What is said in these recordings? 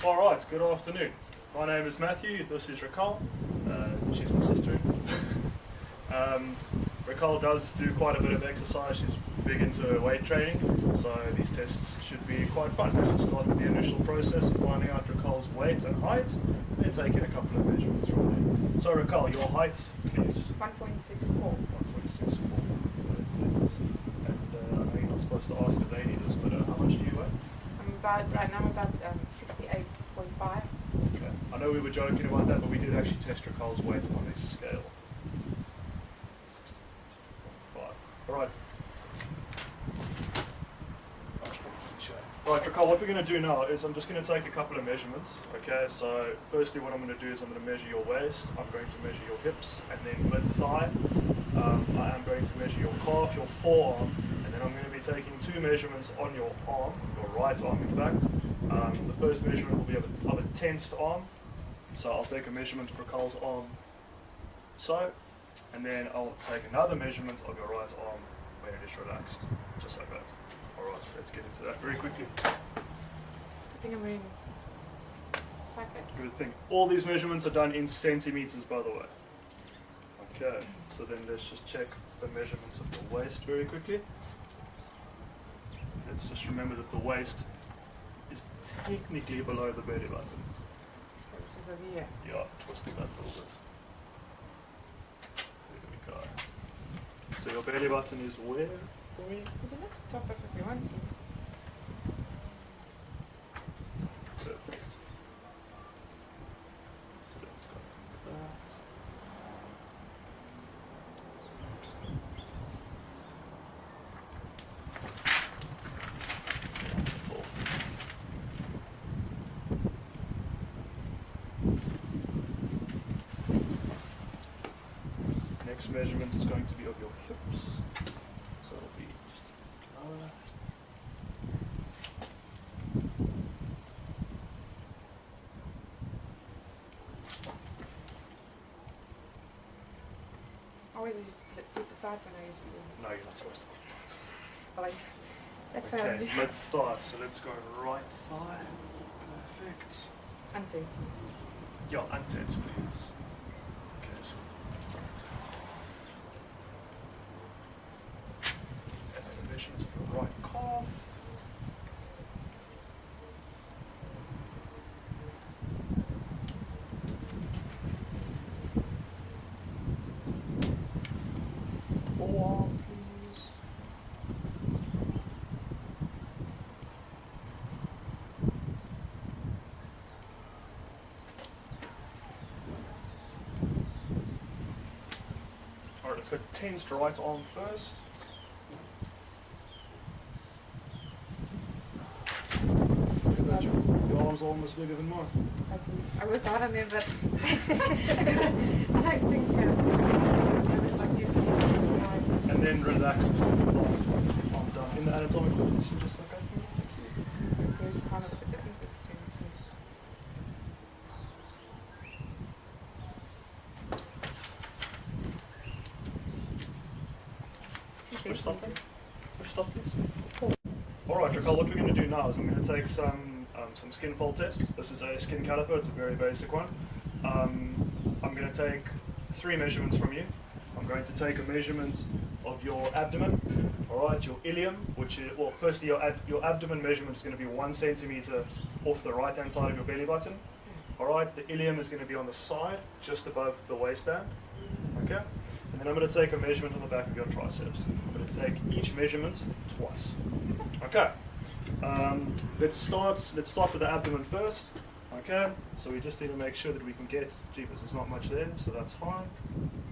Alright, good afternoon. My name is Matthew, this is Raquel. She's my sister. Raquel does do quite a bit of exercise, she's big into weight training, so these tests should be quite fun. Let's just start with the initial process of finding out Raquel's weight and height, and then taking a couple of measurements from there. So Raquel, your height, please. 1.64. 1.64. And I know you're not supposed to ask a lady this, but how much do you weigh? Right now I'm about 68.5. Okay. I know we were joking about that, but we did actually test Raquel's weight on a scale. 68.5. Alright. Right, Raquel, what we're going to do now is I'm just going to take a couple of measurements. Okay, so firstly what I'm going to do is I'm going to measure your waist, I'm going to measure your hips, and then mid-thigh. I am going to measure your calf, your forearm, and then I'm going to be taking two measurements on your arm, your right arm in fact. The first measurement will be of a tensed arm, so I'll take a measurement of Raquel's arm, so, and then I'll take another measurement of your right arm when it is relaxed, just like that. Alright, so let's get into that very quickly. I think I'm ready. Good thing. All these measurements are done in centimeters, by the way. Okay, so then let's just check the measurements of the waist very quickly. Let's just remember that the waist is technically below the belly button. Which is over here. Yeah, twisting that a little bit. There we go. So your belly button is where for me? You can lift the top up if you want to. Perfect. So let's go like that. Next measurement is going to be of your hips. So it'll be just lower. I always used to put it super tight when I used to. No, you're not supposed to put it out. But that's fine. Okay, mid thigh. So let's go right thigh. Perfect. Untense. Yeah, untense, please. Okay, so and then the measurements of your right calf. Forearm, please. Alright, let's go tensed right arm first. Your arm's almost bigger than mine. I work hard on them, but I don't think I would like you to. And then relax just the arm down in the anatomical position, just like that. I'm curious to find out what the difference is between the two. Push stop, please. Push stop, please. Alright, Raquel, what we're going to do now is I'm going to take some skin fold tests. This is a skin caliper, it's a very basic one. I'm going to take three measurements from you. I'm going to take a measurement of your abdomen, alright, your ilium, which is, well, firstly your abdomen measurement is going to be 1 centimeter off the right hand side of your belly button. Alright, the ilium is going to be on the side, just above the waistband. Okay? And then I'm going to take a measurement on the back of your triceps. I'm going to take each measurement twice. Okay. Let's start with the abdomen first. Okay. So we just need to make sure that we can get. Jeepers, there's not much there, so that's fine.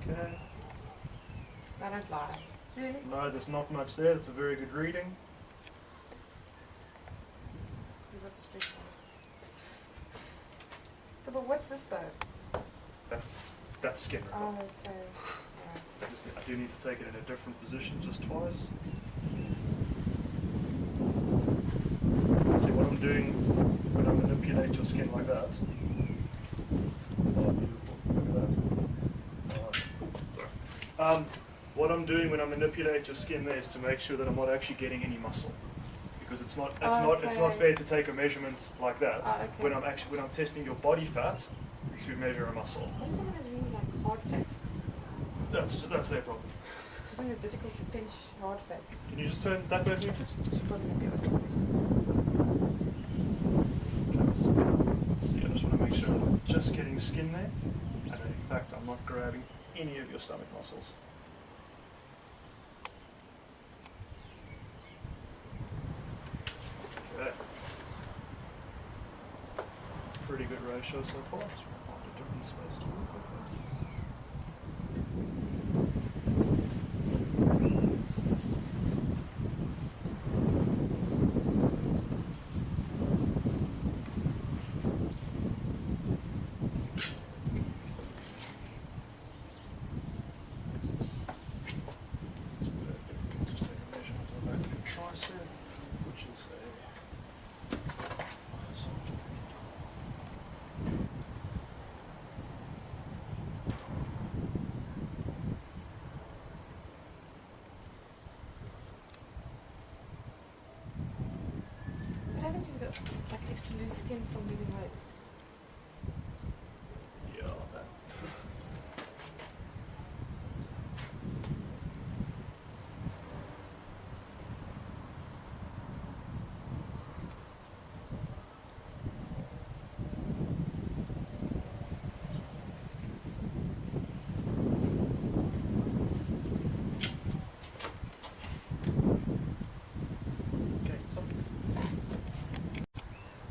Okay. I don't lie. Really? No, there's not much there. That's a very good reading. Is that the street one? So, but what's this though? That's skin. Oh, okay. I do need to take it in a different position just twice. See what I'm doing when I manipulate your skin like that. Oh, beautiful. Look at that. What I'm doing when I manipulate your skin there is to make sure that I'm not actually getting any muscle. because it's not Okay. fair to take a measurement like that Okay. when I'm testing your body fat to measure a muscle. What if someone has really like hard fat? That's their problem. I think it's difficult to pinch hard fat. Can you just turn that way, please? Should probably not be able to. Okay, see, I just want to make sure that I'm just getting skin there, and in fact I'm not grabbing any of your stomach muscles. Okay. Pretty good ratio so far. Just want to find a different space to work with. That's perfect. Just take a measurement of the back of your tricep, which is a horizontal. What happens if you've got like extra loose skin from losing weight? Yeah, like that.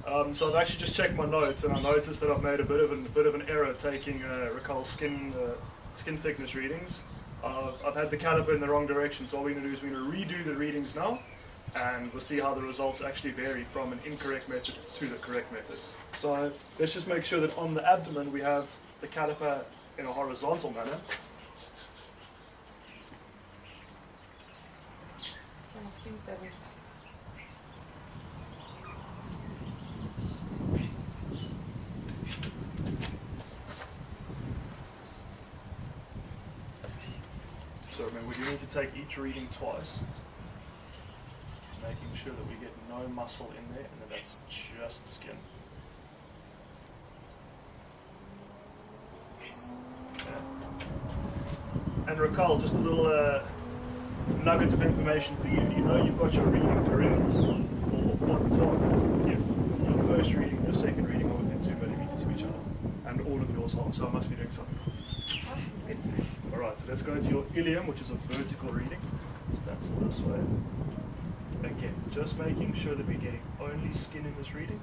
Okay, so I've actually just checked my notes, and I noticed that I've made a bit of an error taking Raquel's skin thickness readings. I've had the caliper in the wrong direction, so all we're going to do is we're going to redo the readings now, and we'll see how the results actually vary from an incorrect method to the correct method. So let's just make sure that on the abdomen we have the caliper in a horizontal manner. So my skin's double. So remember, we do need to take each reading twice, making sure that we get no muscle in there and that that's just skin. Okay. And Raquel, just a little nuggets of information for you. You know you've got your reading correct, or on target, if your first reading and your second reading are within 2 millimeters of each other, and all of yours are, so I must be doing something. Oh, that's good to know. Alright, so let's go to your ilium, which is a vertical reading. So that's this way. Again, just making sure that we're getting only skin in this reading.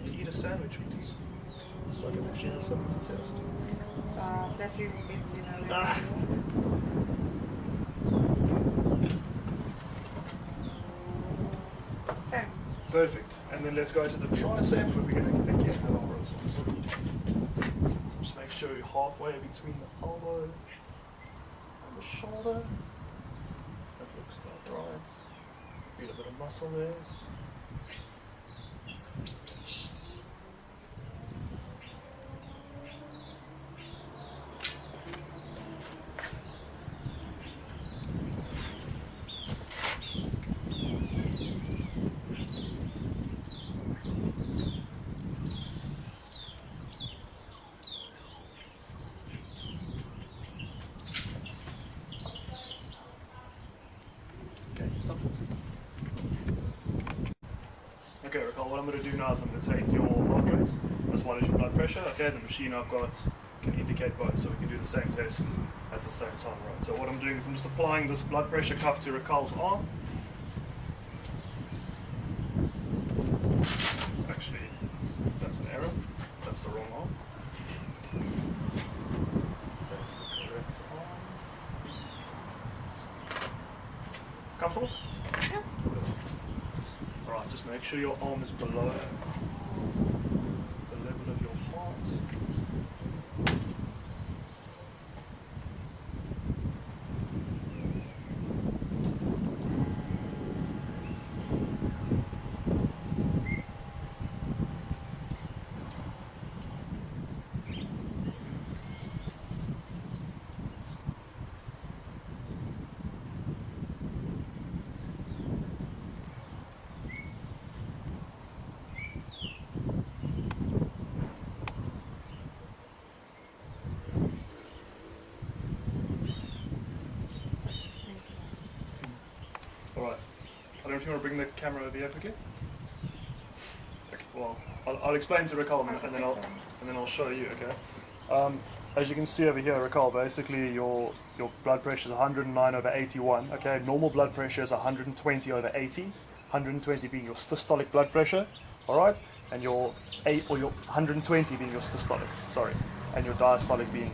Can you eat a sandwich, please? So I can actually have something to test. That you will get to know. Ah. So, Perfect. And then let's go to the tricep, where we're going to again have a horizontal reading. So just make sure you're halfway between the elbow and the shoulder. That looks about right. Feel a bit of muscle there. Okay, stop. Okay, Raquel, what I'm going to do now is I'm going to take your heart rate as well as your blood pressure. Okay, the machine I've got can indicate both, so we can do the same test at the same time, right? So what I'm doing is I'm just applying this blood pressure cuff to Raquel's arm. Actually, that's an error. That's the wrong arm. That's the correct arm. Comfortable? yeah. Alright, just make sure your arm is below the level of your heart. Alright. I don't know if you want to bring the camera over here quickly. Okay, well, I'll explain to Raquel and then I'll show you, okay? As you can see over here, Raquel, basically your blood pressure is 109 over 81, okay? Normal blood pressure is 120 over 80, 120 being your systolic blood pressure, alright? And your 120 being your systolic, sorry, and your diastolic being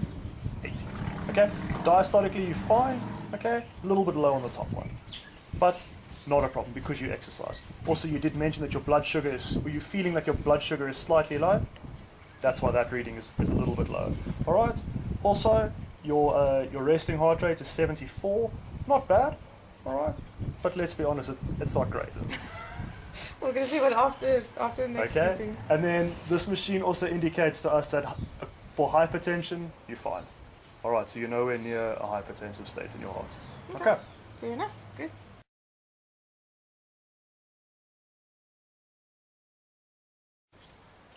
80, okay? Diastolically you're fine, okay? A little bit low on the top one, but not a problem because you exercise. Also, you did mention that your blood sugar were you feeling like your blood sugar is slightly low? That's why that reading is a little bit low. All right. Also, your resting heart rate is 74. Not bad. All right. But let's be honest, it's not great. We're gonna see what after the next Okay. meetings. And then this machine also indicates to us that for hypertension, you're fine. All right. So you're nowhere near a hypertensive state in your heart. Okay. Fair enough. Good.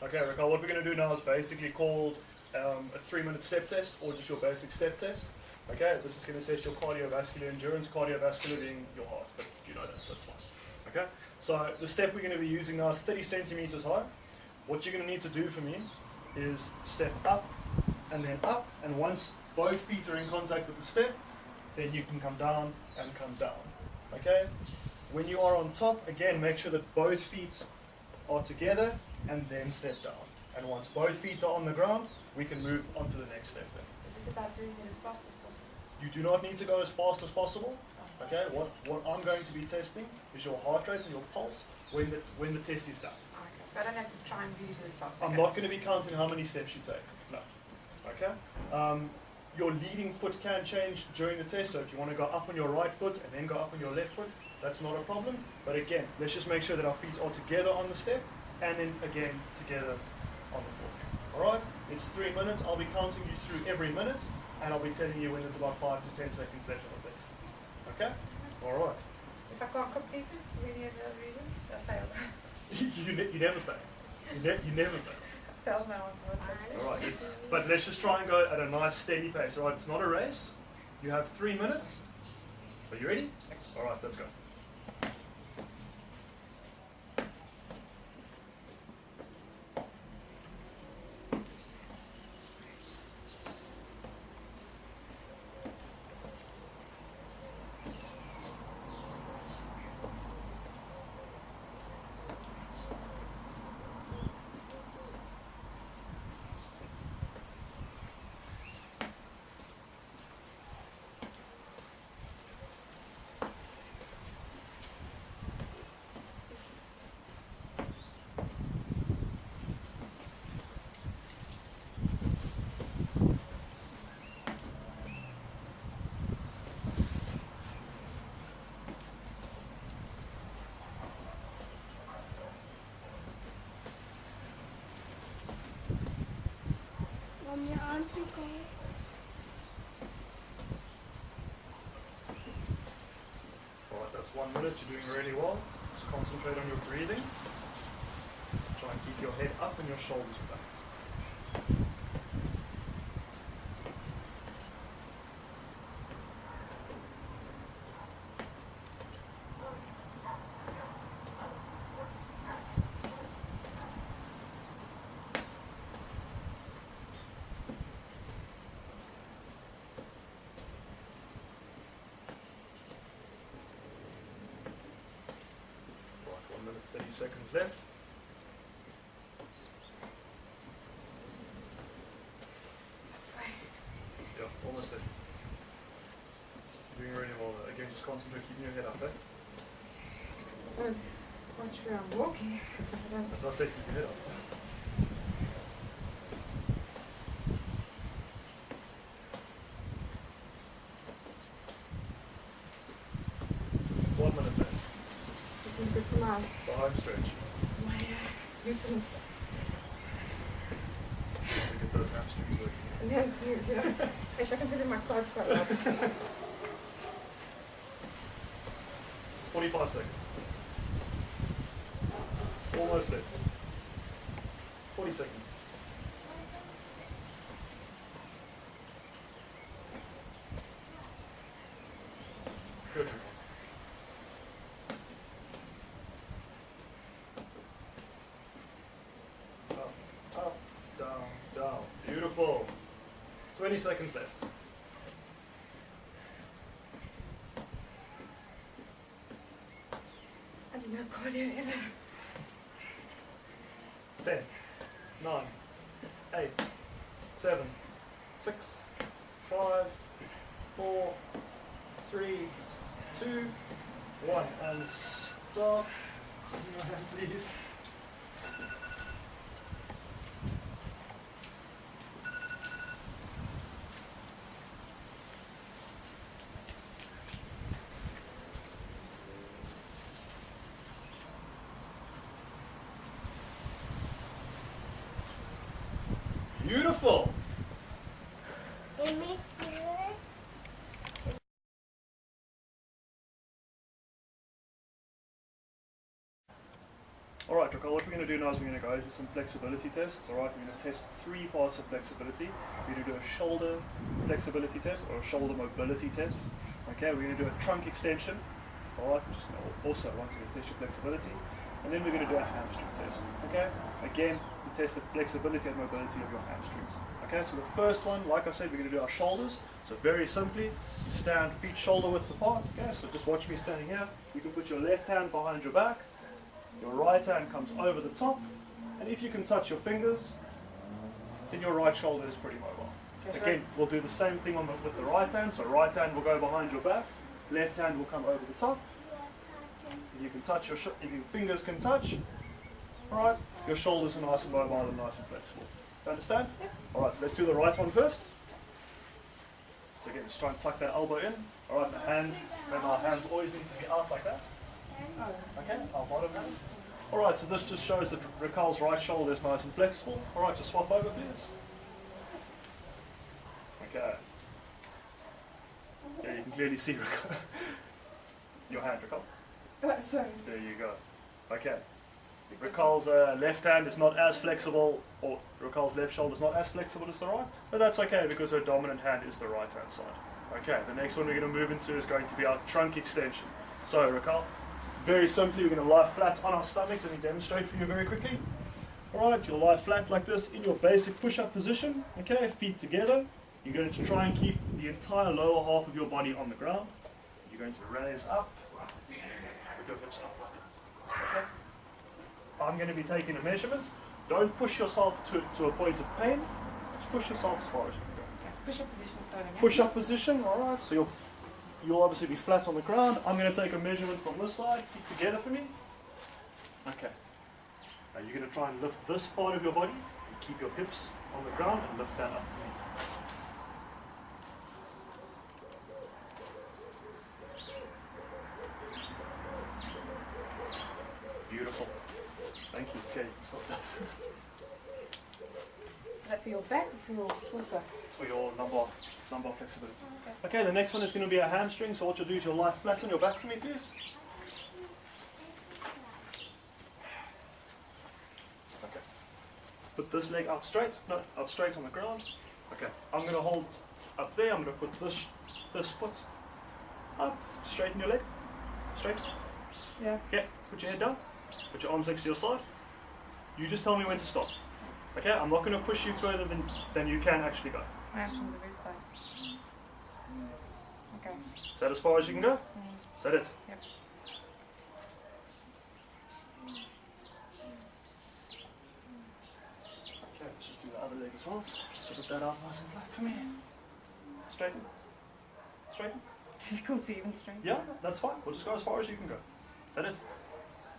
Okay, Raquel, what we're going to do now is basically called a 3-minute step test, or just your basic step test. Okay, this is going to test your cardiovascular endurance, cardiovascular being your heart, but you know that, so it's fine. Okay, so the step we're going to be using now is 30 centimeters high. What you're going to need to do for me is step up, and once both feet are in contact with the step, then you can come down and come down. Okay, when you are on top, again, make sure that both feet are together, and then step down. And once both feet are on the ground, we can move on to the next step then. Is this about doing it as fast as possible? You do not need to go as fast as possible. Okay, what I'm going to be testing is your heart rate and your pulse when the test is done. Okay, so I don't have to try and really do it fast. I'm not going to be counting how many steps you take. No. Okay? Your leading foot can change during the test, so if you want to go up on your right foot and then go up on your left foot, that's not a problem. But again, let's just make sure that our feet are together on the step, and then again together on the floor. Alright? It's 3 minutes. I'll be counting you through every minute, and I'll be telling you when it's about 5 to 10 seconds left on the test. Okay? Alright. If I can't complete it for any other reason, I fail. You never fail. You never fail. Fail now on one. Alright. But let's just try and go at a nice steady pace. Alright, it's not a race. You have 3 minutes. Are you ready? Alright, let's go. Om je arm te komen. Alright, that's 1 minute. You're doing really well. Just concentrate on your breathing. Try and keep your head up and your shoulders back. Right, 1 minute, 30 seconds left. Yeah, almost there. You're doing really well there. Again, just concentrate, keeping your head up, eh? So watch where I'm walking. I don't That's why I said keep your head up. One minute left. This is good for my Behind stretch. uterus Just to get those hamstrings working. and the hamstrings, yeah. Actually, I can feel in my quads quite a lot. 45 seconds. Almost there. 40 seconds. Good. 20 seconds left. I have no cardio ever. 10, 9, 8, 7, 6, 5, 4, 3, 2, 1. And stop. Please. Beautiful. It makes it. Alright, Raquel, what we're going to do now is we're going to go into some flexibility tests. Alright, we're going to test 3 parts of flexibility. We're going to do a shoulder flexibility test or a shoulder mobility test. Okay, we're going to do a trunk extension. Alright, we're just going to also once again test your flexibility. And then we're going to do a hamstring test. Okay, again, to test the flexibility and mobility of your hamstrings. Okay, so the first one, like I said, we're going to do our shoulders. So very simply, you stand feet shoulder width apart. Okay, so just watch me standing here. You can put your left hand behind your back. Your right hand comes over the top, and if you can touch your fingers, then your right shoulder is pretty mobile. Again, we'll do the same thing with the right hand. So right hand will go behind your back, left hand will come over the top. You can touch your fingers can touch. All right, your shoulders are nice and mobile and nice and flexible. You understand? Yep. All right, so let's do the right one first. So again, just try and tuck that elbow in. All right, remember our hands always need to be out like that. Okay, our bottom hand. Alright, so this just shows that Raquel's right shoulder is nice and flexible. Alright, just swap over, please. Okay. Yeah, you can clearly see Raquel. Your hand, Raquel. Sorry. There you go. Okay. Raquel's left hand is not as flexible, or Raquel's left shoulder is not as flexible as the right, but that's okay because her dominant hand is the right hand side. Okay, the next one we're going to move into is going to be our trunk extension. So, Raquel, very simply, we're going to lie flat on our stomachs. Let me demonstrate for you very quickly. Alright, you'll lie flat like this in your basic push-up position. Okay, feet together. You're going to try and keep the entire lower half of your body on the ground. You're going to raise up with your hips up. Okay. I'm going to be taking a measurement. Don't push yourself to a point of pain. Just push yourself as far as you can go. Okay. Push-up position starting. Push-up position, alright, so you'll obviously be flat on the ground. I'm going to take a measurement from this side, feet together for me. Okay. Now you're going to try and lift this part of your body, and keep your hips on the ground and lift that up. Beautiful. Thank you. Okay, you can stop that. Is that for your back or for your torso? It's for your lumbar flexibility. Okay, the next one is going to be a hamstring. So what you'll do is you'll lie flat on your back for me, please. Okay. Put this leg out straight. No, out straight on the ground. Okay. I'm going to hold up there. I'm going to put this foot up. Straighten your leg. Straight. Yeah. Yeah. Put your head down. Put your arms next to your side. You just tell me when to stop. Okay. I'm not going to push you further than you can actually go. My hamstrings are very tight. Okay. Is that as far as you can go? Is that it? Yep. Okay, let's just do the other leg as well. So put that out nice and flat for me. Straighten. Straighten. Difficult to even straighten. Yeah, that's fine. We'll just go as far as you can go. Is that it?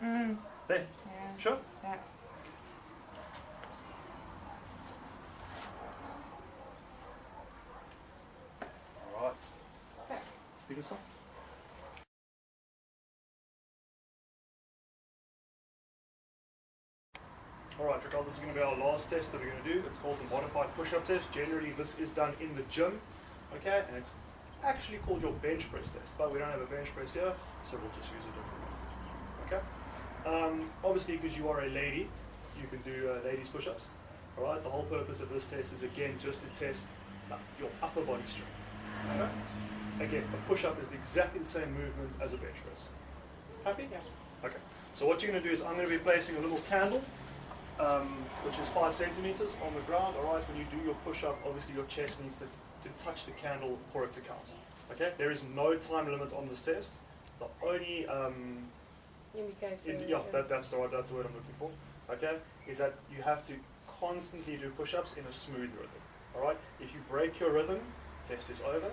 Mm. There. Yeah. Sure? Yeah. Alright. Okay. You can stop. Alright, Raquel, this is going to be our last test that we're going to do. It's called the modified push-up test. Generally, this is done in the gym, okay? And it's actually called your bench press test, but we don't have a bench press here, so we'll just use a different one, okay? Obviously, because you are a lady, you can do ladies push-ups, alright? The whole purpose of this test is, again, just to test your upper body strength, okay? Again, a push-up is exactly the same movement as a bench press. Happy? Yeah. Okay. So what you're going to do is I'm going to be placing a little candle which is 5 centimeters on the ground. All right, when you do your push-up, obviously your chest needs to touch the candle for it to count. Okay, there is no time limit on this test. The only Indicator. that's the word I'm looking for. Okay, is that you have to constantly do push-ups in a smooth rhythm. All right, if you break your rhythm, test is over.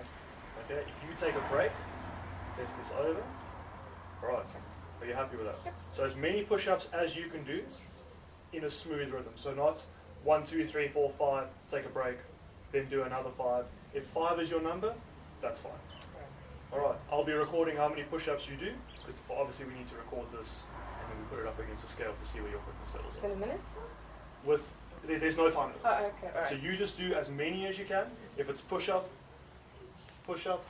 Okay, if you take a break, test is over. All right, are you happy with that? Yep. So as many push-ups as you can do in a smooth rhythm. So not 1, 2, 3, 4, 5, take a break, then do another 5. If 5 is your number, that's fine. Alright, I'll be recording how many push-ups you do, because obviously we need to record this, and then we put it up against a scale to see where your fitness levels Is it a minute? There's no time limit. Oh, okay, alright. So you just do as many as you can. If it's push-up, push-up,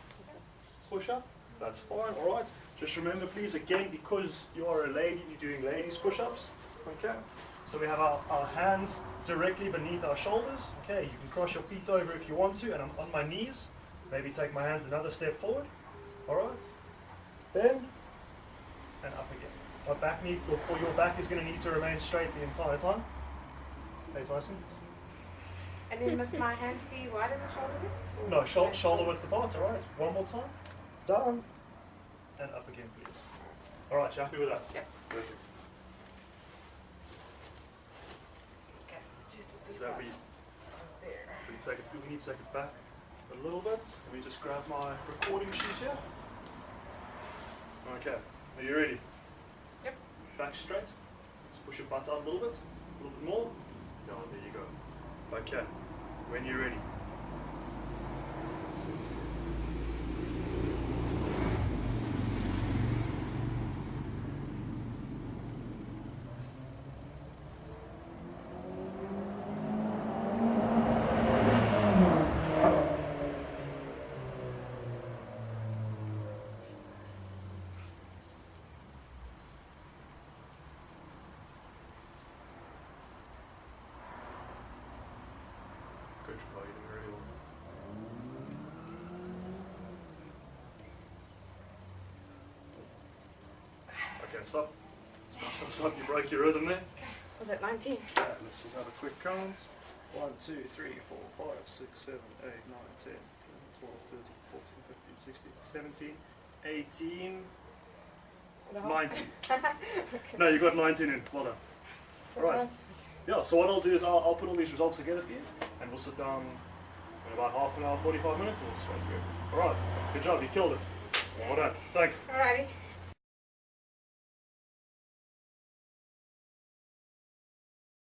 push-up, that's fine, alright? Just remember please, again, because you are a lady, you're doing ladies push-ups, okay? So we have our hands directly beneath our shoulders, okay? You can cross your feet over if you want to, and I'm on my knees. Maybe take my hands another step forward, alright? Bend, and up again. Your back is going to need to remain straight the entire time. Hey Tyson? And then must my hands be wider than shoulder width? No, shoulder width apart, alright? One more time. Down, and up again please. Alright, you happy with that? Yep. Perfect. Okay, just with Is these that ones. There. we need to take it back a little bit. Let me just grab my recording sheet here. Okay, are you ready? Yep. Back straight. Let's push your butt out a little bit more. Yeah, there you go. Okay, when you're ready. Good try, you're doing really well. Okay, stop. Stop. You broke your rhythm there. Was it 19? Yeah, let's just have a quick count. 1, 2, 3, 4, 5, 6, 7, 8, 9, 10, 12, 13, 14, 15, 16, 17, 18, And a half? 19. Okay. No, you got 19 in. Well done. So Right. that's- Yeah, so what I'll do is I'll put all these results together for you, and we'll sit down in about half an hour, 45 minutes, and we'll just go through it. Alright, good job, you killed it. Yeah. Well done. Thanks. Alrighty.